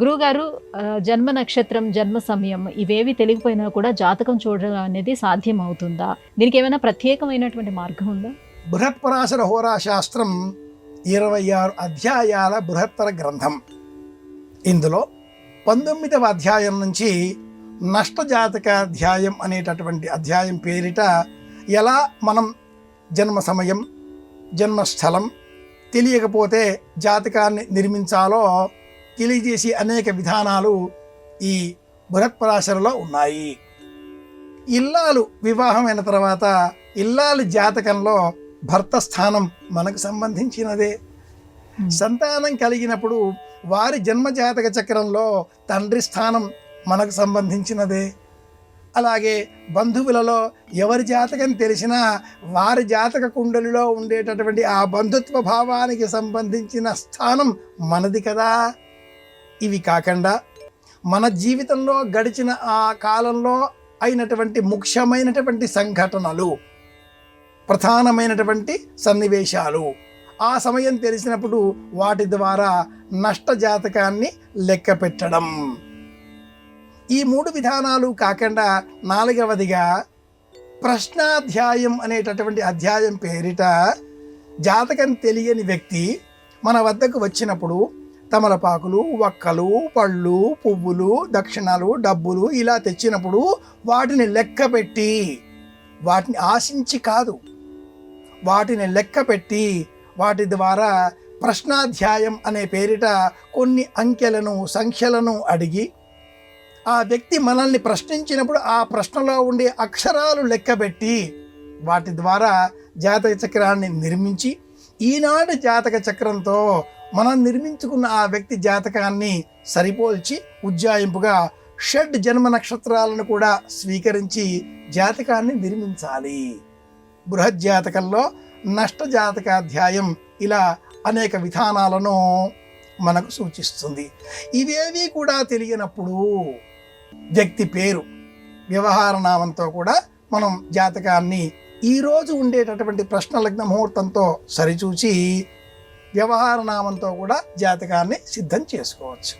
గురువుగారు జన్మ నక్షత్రం, జన్మ సమయం ఇవేవి తెలియకపోయినా కూడా జాతకం చూడడం అనేది సాధ్యం అవుతుందా? దీనికి ఏమైనా ప్రత్యేకమైనటువంటి మార్గం ఉందా? బృహత్పరాశర హోరా శాస్త్రం 26 అధ్యాయాల బృహత్తర గ్రంథం. ఇందులో 19వ అధ్యాయం నుంచి నష్టజాతక అధ్యాయం అనేటటువంటి అధ్యాయం పేరిట ఎలా మనం జన్మ సమయం, జన్మస్థలం తెలియకపోతే జాతకాన్ని నిర్మించాలో తెలియజేసి అనేక విధానాలు ఈ బృహత్పరాశరలో ఉన్నాయి. ఇల్లాలు వివాహమైన తర్వాత ఇల్లాలి జాతకంలో భర్త స్థానం మనకు సంబంధించినదే. సంతానం కలిగినప్పుడు వారి జన్మజాతక చక్రంలో తండ్రి స్థానం మనకు సంబంధించినదే. అలాగే బంధువులలో ఎవరి జాతకం తెలిసినా వారి జాతక కుండలిలో ఉండేటటువంటి ఆ బంధుత్వ భావానికి సంబంధించిన స్థానం మనది కదా. ఇవి కాకుండా మన జీవితంలో గడిచిన ఆ కాలంలో అయినటువంటి ముఖ్యమైనటువంటి సంఘటనలు, ప్రధానమైనటువంటి సన్నివేశాలు ఆ సమయం తెలిసినప్పుడు వాటి ద్వారా నష్టజాతకాన్ని లెక్క పెట్టడం. ఈ 3 విధానాలు కాకుండా 4వదిగా ప్రశ్నాధ్యాయం అనేటటువంటి అధ్యాయం పేరిట జాతకం తెలియని వ్యక్తి మన వద్దకు వచ్చినప్పుడు తమలపాకులు, వక్కలు, పళ్ళు, పువ్వులు, దక్షిణాలు, డబ్బులు ఇలా తెచ్చినప్పుడు వాటిని లెక్క పెట్టి, వాటిని ఆశించి కాదు, వాటిని లెక్క పెట్టి వాటి ద్వారా ప్రశ్నాధ్యాయం అనే పేరిట కొన్ని అంకెలను, సంఖ్యలను అడిగి ఆ వ్యక్తి మనల్ని ప్రశ్నించినప్పుడు ఆ ప్రశ్నలో ఉండే అక్షరాలు లెక్కబెట్టి వాటి ద్వారా జాతక చక్రాన్ని నిర్మించి ఈనాటి జాతక చక్రంతో మనం నిర్మించుకున్న ఆ వ్యక్తి జాతకాన్ని సరిపోల్చి ఉజ్జాయింపుగా షడ్ జన్మ నక్షత్రాలను కూడా స్వీకరించి జాతకాన్ని నిర్మించాలి. బృహజ్జాతకంలో నష్టజాతకాధ్యాయం ఇలా అనేక విధానాలను మనకు సూచిస్తుంది. ఇవేవి కూడా తెలియనప్పుడు వ్యక్తి పేరు, వ్యవహార నామంతో కూడా మనం జాతకాన్ని ఈరోజు ఉండేటటువంటి ప్రశ్నలగ్న ముహూర్తంతో సరిచూచి వ్యవహార నామంతో కూడా జాతకాన్ని సిద్ధం చేసుకోవచ్చు.